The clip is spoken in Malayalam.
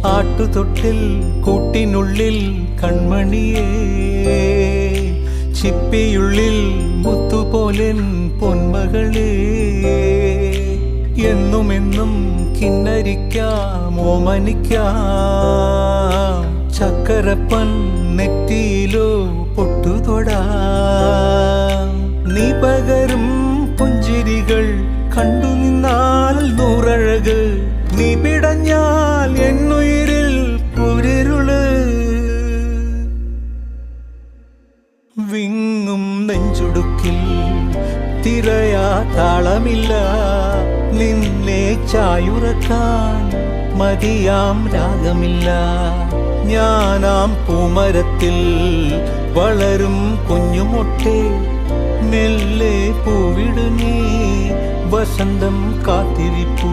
ആട്ടുതൊട്ടിൽ കൂട്ടിനുള്ളിൽ കൺമണിയേ, ചിപ്പിയുള്ളിൽ മുത്തുപോലെൻ പൊന്മകളേ, എന്നുമെന്നും കിന്നരിക്കാം ഓമനിക്കാം, ചക്കരപ്പൻ നെറ്റിയിലോ പൊട്ടുതൊടാം. നീ പകരും പുഞ്ചിരികൾ കണ്ടു നിന്നാൽ നൂറഴക്, നീ പിടഞ്ഞാൽ എന്നുയിരിൽ കുരിരുള്. വിങ്ങും നെഞ്ചുടുക്കിൽ തിരയാ താളമില്ല, നിന്നെ ചായുറക്കാൻ മതിയാം രാഗമില്ല. ഞാനാം പൂമരത്തിൽ വളരും കുഞ്ഞുമൊട്ടെ, മെല്ലെ പൂവിടു നീ വസന്തം കാത്തിരിപ്പൂ.